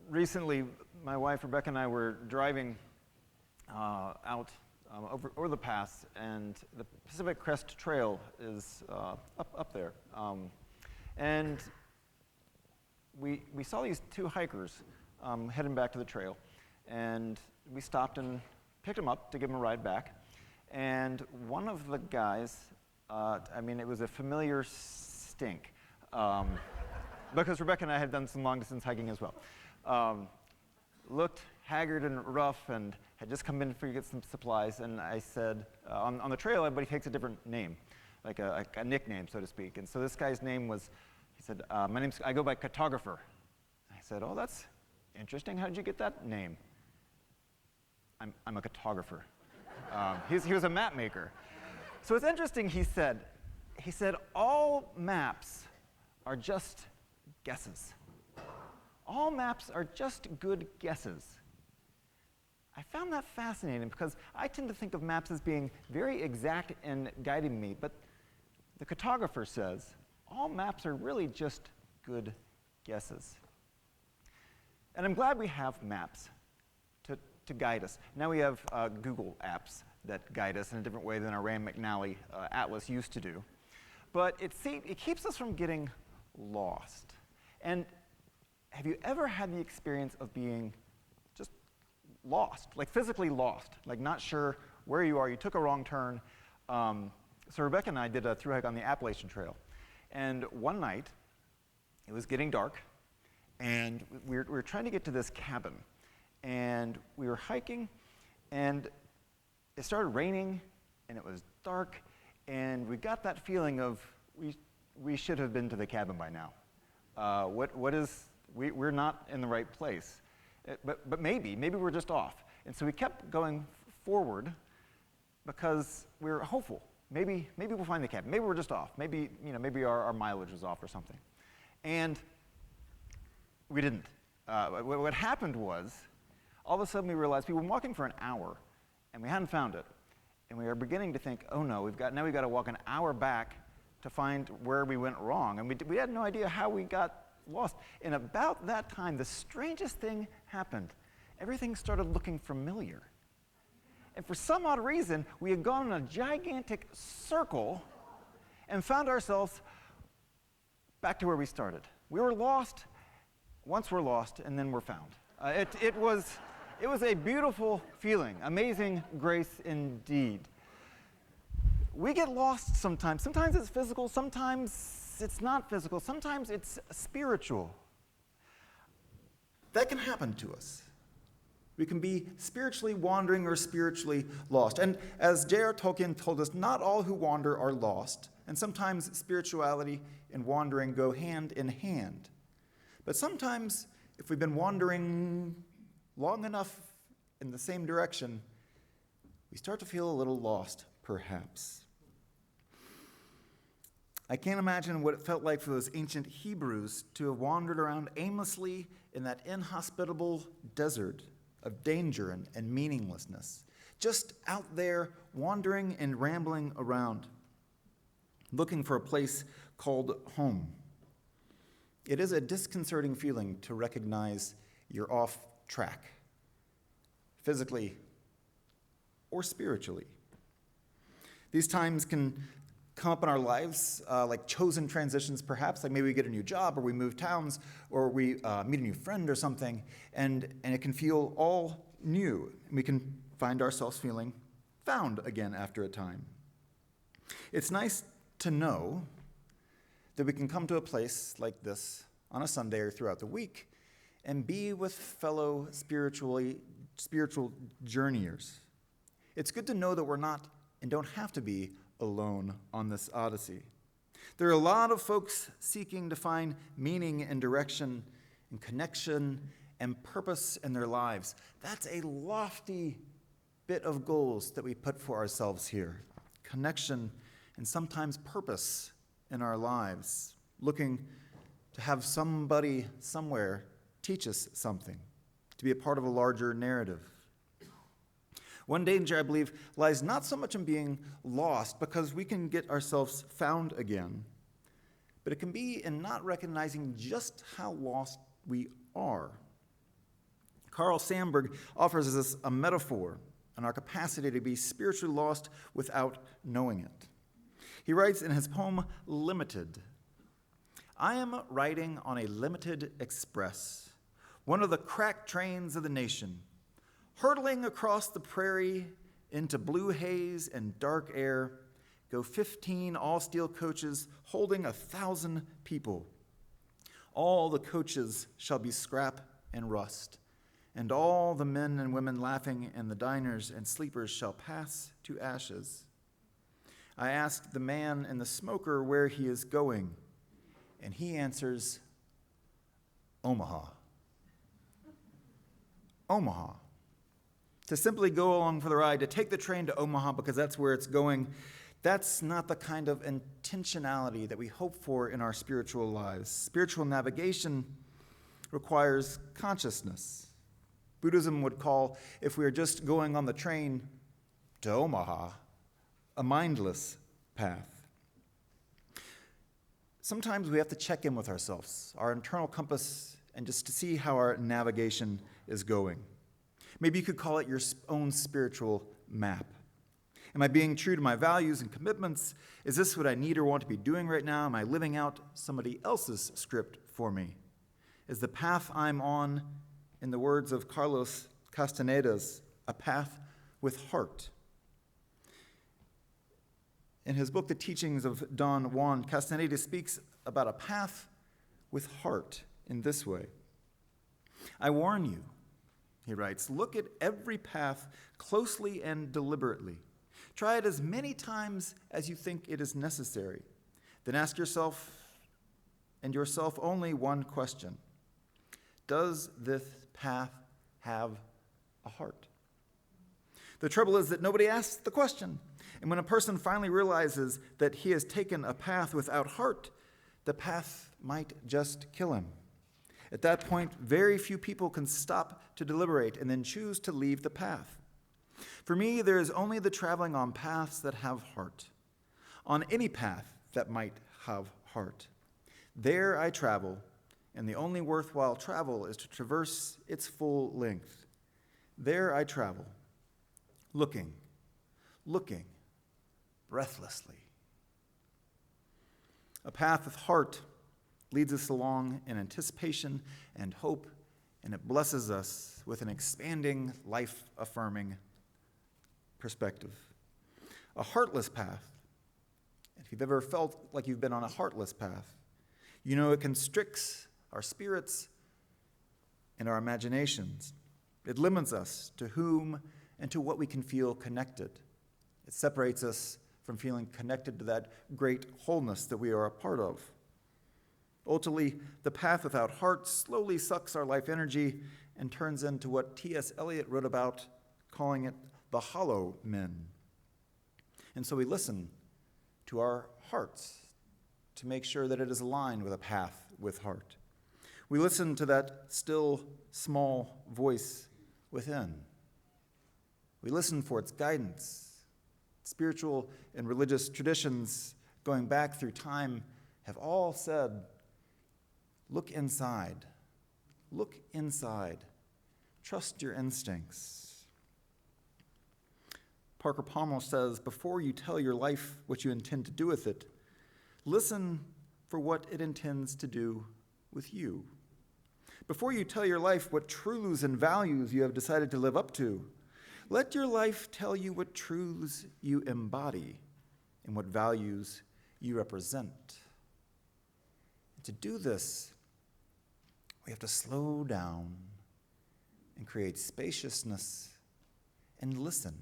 Recently, my wife Rebecca and I were driving out over the pass, and the Pacific Crest Trail is up there. And we saw these two hikers heading back to the trail, and we stopped and picked them up to give them a ride back. And one of the guys, it was a familiar stink, because Rebecca and I had done some long-distance hiking as well. Looked haggard and rough and had just come in to get some supplies, and I said, on the trail, everybody takes a different name, like a nickname, so to speak. And so this guy's name was, he said, I go by Cartographer. I said, oh, that's interesting. How did you get that name? I'm a cartographer. He was a map maker. So it's interesting, he said, all maps are just guesses. All maps are just good guesses. I found that fascinating because I tend to think of maps as being very exact in guiding me, but the cartographer says all maps are really just good guesses. And I'm glad we have maps to guide us. Now we have Google apps that guide us in a different way than our Rand McNally atlas used to do. But it keeps us from getting lost. And have you ever had the experience of being just lost, like physically lost, like not sure where you are? You took a wrong turn. So Rebecca and I did a thru hike on the Appalachian Trail. And one night, it was getting dark, and we were trying to get to this cabin. And we were hiking, and it started raining, and it was dark, and we got that feeling of we should have been to the cabin by now. We're not in the right place. But maybe we're just off. And so we kept going forward because we were hopeful. Maybe we'll find the cabin. Maybe we're just off. Maybe our mileage was off or something. And we didn't. What happened was, all of a sudden we realized we were walking for an hour, and we hadn't found it. And we were beginning to think, oh no, we've got to walk an hour back to find where we went wrong. And we had no idea how we got lost. And about that time, the strangest thing happened. Everything started looking familiar. And for some odd reason, we had gone in a gigantic circle and found ourselves back to where we started. We were lost, once we're lost, and then we're found. It was a beautiful feeling, amazing grace indeed. We get lost sometimes. Sometimes it's physical, sometimes it's not physical, sometimes it's spiritual. That can happen to us. We can be spiritually wandering or spiritually lost. And as J.R. Tolkien told us, not all who wander are lost, and sometimes spirituality and wandering go hand in hand. But sometimes, if we've been wandering long enough in the same direction, we start to feel a little lost, perhaps. I can't imagine what it felt like for those ancient Hebrews to have wandered around aimlessly in that inhospitable desert of danger and meaninglessness, just out there wandering and rambling around, looking for a place called home. It is a disconcerting feeling to recognize you're off track, physically or spiritually. These times can come up in our lives like chosen transitions, perhaps, like maybe we get a new job or we move towns or we meet a new friend or something, and it can feel all new. We can find ourselves feeling found again after a time. It's nice to know that we can come to a place like this on a Sunday or throughout the week and be with fellow spiritual journeyers. It's good to know that we're not and don't have to be alone on this odyssey. There are a lot of folks seeking to find meaning and direction and connection and purpose in their lives. That's a lofty bit of goals that we put for ourselves here. Connection and sometimes purpose in our lives, looking to have somebody somewhere teach us something, to be a part of a larger narrative. One danger, I believe, lies not so much in being lost, because we can get ourselves found again, but it can be in not recognizing just how lost we are. Carl Sandburg offers us a metaphor on our capacity to be spiritually lost without knowing it. He writes in his poem, Limited, "I am riding on a limited express, one of the crack trains of the nation, hurtling across the prairie into blue haze and dark air, go 15 all-steel coaches holding 1,000 people. All the coaches shall be scrap and rust, and all the men and women laughing in the diners and sleepers shall pass to ashes. I asked the man in the smoker where he is going, and he answers, Omaha. Omaha. To simply go along for the ride, to take the train to Omaha because that's where it's going, that's not the kind of intentionality that we hope for in our spiritual lives. Spiritual navigation requires consciousness. Buddhism would call, if we are just going on the train to Omaha, a mindless path. sometimes we have to check in with ourselves, our internal compass, and just to see how our navigation is going. Maybe you could call it your own spiritual map. Am I being true to my values and commitments? Is this what I need or want to be doing right now? Am I living out somebody else's script for me? Is the path I'm on, in the words of Carlos Castaneda's, a path with heart? In his book, The Teachings of Don Juan, Castaneda speaks about a path with heart in this way. I warn you, he writes, look at every path closely and deliberately. Try it as many times as you think it is necessary. Then ask yourself and yourself only one question. Does this path have a heart? The trouble is that nobody asks the question. And when a person finally realizes that he has taken a path without heart, the path might just kill him. At that point, very few people can stop to deliberate and then choose to leave the path. For me, there is only the traveling on paths that have heart, on any path that might have heart. There I travel, and the only worthwhile travel is to traverse its full length. There I travel, looking, breathlessly. A path with heart leads us along in anticipation and hope, and it blesses us with an expanding, life-affirming perspective. A heartless path, if you've ever felt like you've been on a heartless path, you know it constricts our spirits and our imaginations. It limits us to whom and to what we can feel connected. It separates us from feeling connected to that great wholeness that we are a part of. Ultimately, the path without heart slowly sucks our life energy and turns into what T.S. Eliot wrote about, calling it the hollow men. And so we listen to our hearts to make sure that it is aligned with a path with heart. We listen to that still, small voice within. We listen for its guidance. Spiritual and religious traditions going back through time have all said, look inside, trust your instincts. Parker Palmer says, before you tell your life what you intend to do with it, listen for what it intends to do with you. Before you tell your life what truths and values you have decided to live up to, let your life tell you what truths you embody and what values you represent. And to do this, we have to slow down and create spaciousness and listen.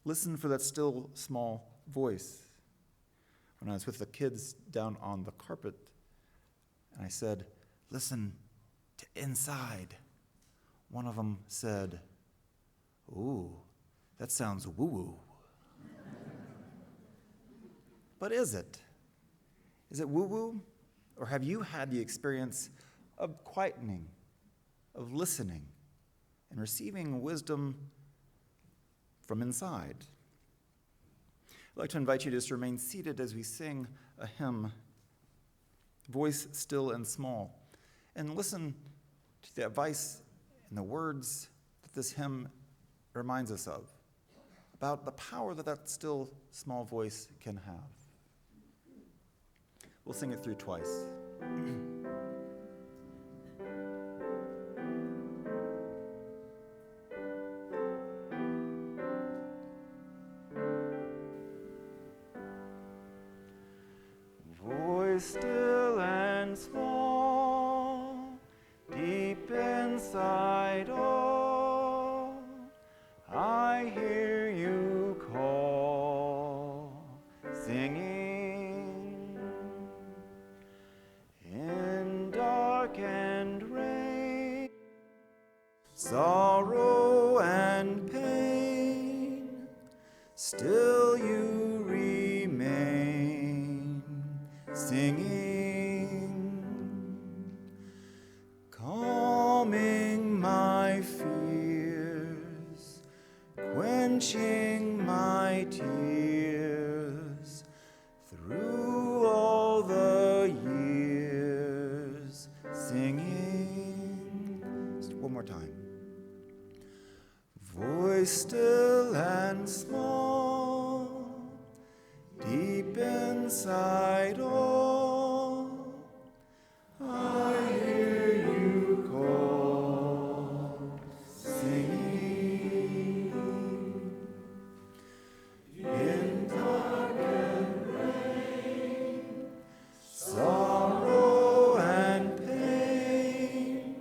Listen for that still small voice. When I was with the kids down on the carpet, and I said, listen to inside. One of them said, ooh, that sounds woo-woo. But is it? Is it woo-woo? Or have you had the experience of quietening, of listening, and receiving wisdom from inside? I'd like to invite you to just remain seated as we sing a hymn, voice still and small, and listen to the advice and the words that this hymn reminds us of, about the power that that still small voice can have. We'll sing it through twice. Voice still and small, deep inside all, I hear you call, singing. In dark and rain, sorrow and pain, still you remain, singing, calming my fears, quenching my tears, through all the night all, I hear you call, singing. In dark and rain, sorrow and pain,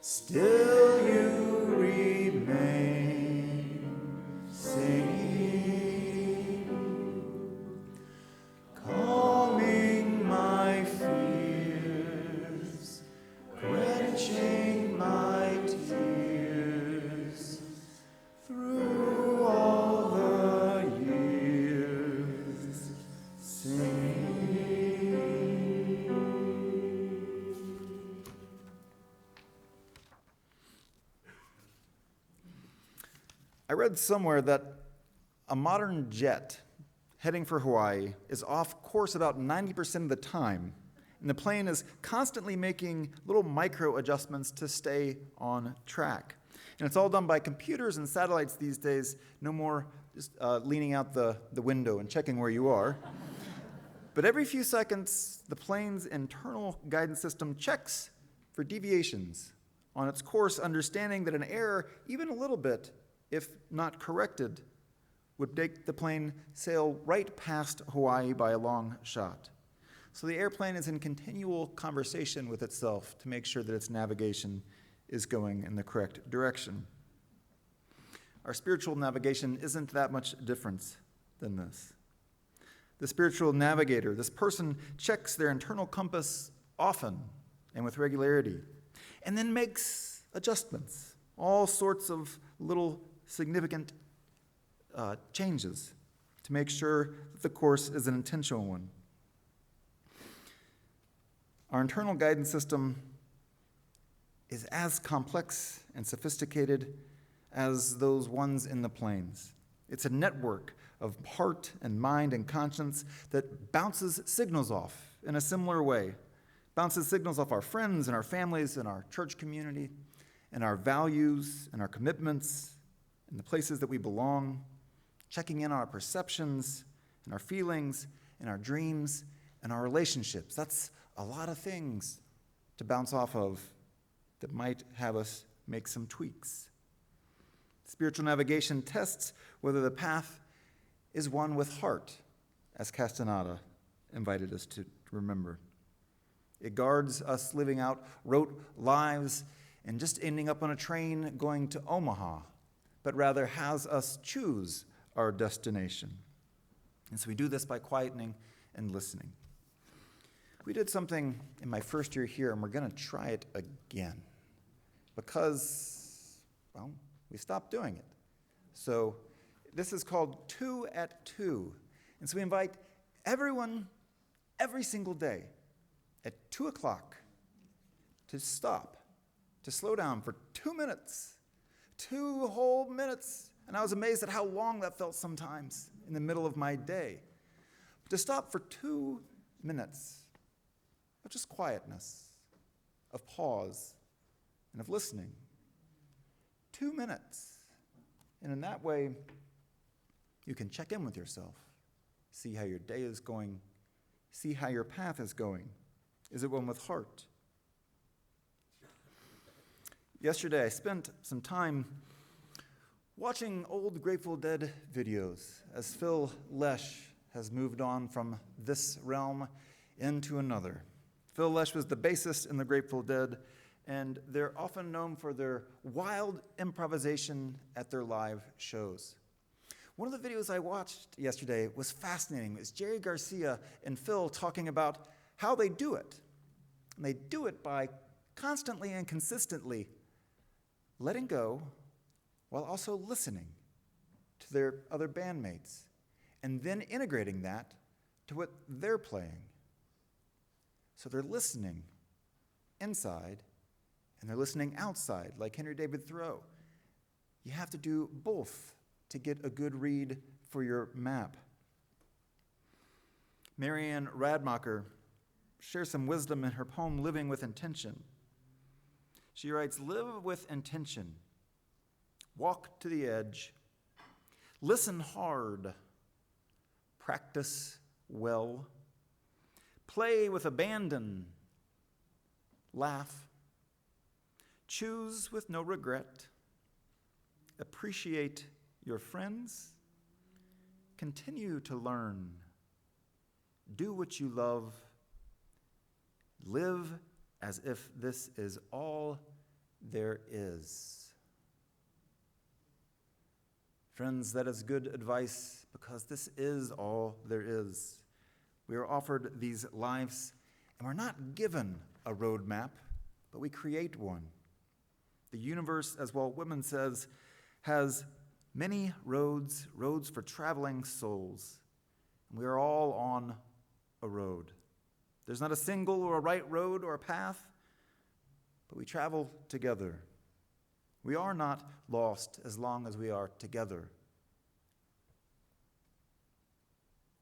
still you remain, singing, calming my fears, quenching my tears, through all the years, singing. I read somewhere that a modern jet heading for Hawaii is off course about 90% of the time, and the plane is constantly making little micro adjustments to stay on track. And it's all done by computers and satellites these days, no more just leaning out the window and checking where you are. But every few seconds, the plane's internal guidance system checks for deviations on its course, understanding that an error, even a little bit, if not corrected, would make the plane sail right past Hawaii by a long shot. So the airplane is in continual conversation with itself to make sure that its navigation is going in the correct direction. Our spiritual navigation isn't that much different than this. The spiritual navigator, this person, checks their internal compass often and with regularity, and then makes adjustments, all sorts of little significant changes to make sure that the course is an intentional one. Our internal guidance system is as complex and sophisticated as those ones in the planes. It's a network of heart and mind and conscience that bounces signals off in a similar way. Bounces signals off our friends and our families and our church community and our values and our commitments and the places that we belong, checking in on our perceptions and our feelings and our dreams and our relationships. That's a lot of things to bounce off of that might have us make some tweaks. Spiritual navigation tests whether the path is one with heart, as Castaneda invited us to remember. It guards us living out rote lives and just ending up on a train going to Omaha, but rather has us choose our destination. And so we do this by quietening and listening. We did something in my first year here, and we're going to try it again because, well, we stopped doing it. So this is called 2 at 2. And so we invite everyone every single day at 2 o'clock to stop, to slow down for 2 minutes, 2 whole minutes. And I was amazed at how long that felt sometimes in the middle of my day. To stop for 2 minutes of just quietness, of pause, and of listening. 2 minutes. And in that way, you can check in with yourself, see how your day is going, see how your path is going. Is it one with heart? Yesterday, I spent some time watching old Grateful Dead videos as Phil Lesh has moved on from this realm into another. Phil Lesh was the bassist in the Grateful Dead, and they're often known for their wild improvisation at their live shows. One of the videos I watched yesterday was fascinating. It was Jerry Garcia and Phil talking about how they do it. And they do it by constantly and consistently letting go while also listening to their other bandmates and then integrating that to what they're playing. So they're listening inside and they're listening outside, like Henry David Thoreau. You have to do both to get a good read for your map. Marianne Radmacher shares some wisdom in her poem, Living with Intention. She writes, live with intention, walk to the edge, listen hard, practice well, Play with abandon. Laugh. Choose with no regret. Appreciate your friends. Continue to learn. Do what you love. Live as if this is all there is. Friends, that is good advice because this is all there is. We are offered these lives, and we're not given a roadmap, but we create one. The universe, as Walt Whitman says, has many roads for traveling souls. And we are all on a road. There's not a single or a right road or a path, but we travel together. We are not lost as long as we are together.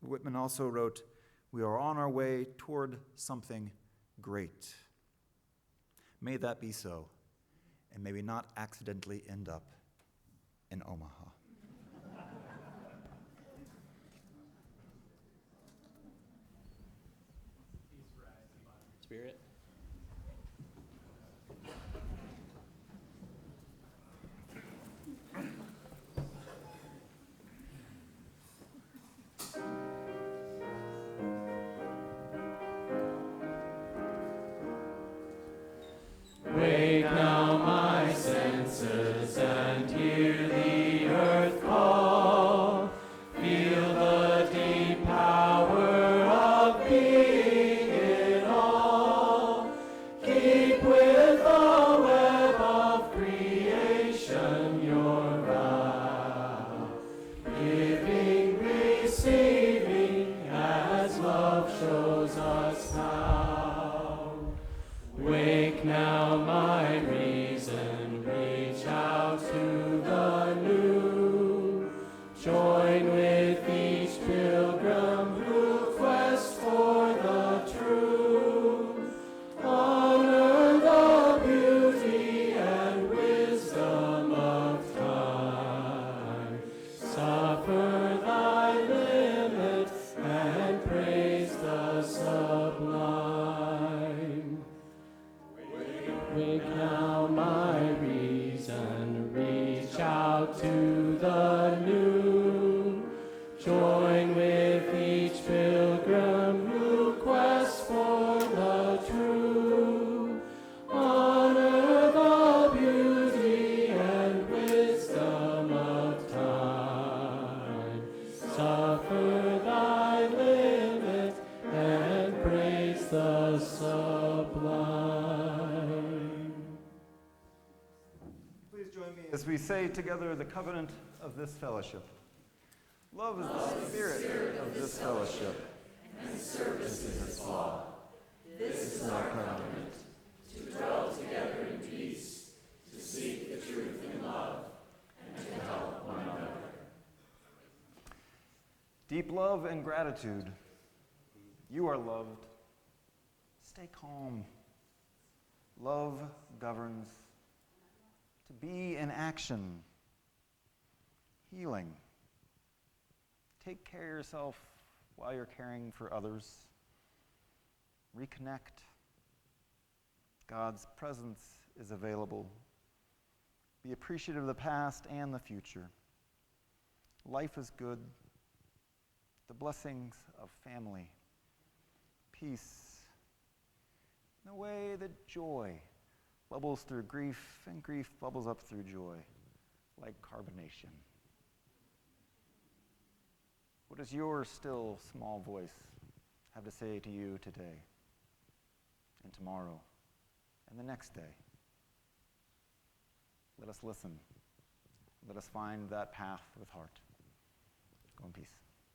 Whitman also wrote, "We are on our way toward something great." May that be so, and may we not accidentally end up in Omaha. Spirit. Wake now my senses and hear the earth call. Feel the deep power of being in all. Keep with the web of creation your vow. Giving, receiving, as love shows us how. Wake now my reason, reach out to the new. Join with each pilgrim who quests for the true. Honor the beauty and wisdom of time. Suffer thy limit and praise the sublime. Wake now my reason, reach out to the new. Join with each pilgrim who quests for the true. Honor the beauty and wisdom of time. Suffer thy limit and praise the sublime. Please join me as we say together the covenant of this fellowship. Love is the spirit of this fellowship, and service is its law. This is our covenant, to dwell together in peace, to seek the truth in love, and to help one another. Deep love and gratitude. You are loved. Stay calm. Love governs. To be in action. Healing. Take care of yourself while you're caring for others. Reconnect. God's presence is available. Be appreciative of the past and the future. Life is good. The blessings of family. Peace. In a way that joy bubbles through grief, and grief bubbles up through joy, like carbonation. What does your still small voice have to say to you today, and tomorrow, and the next day? Let us listen. Let us find that path with heart. Go in peace.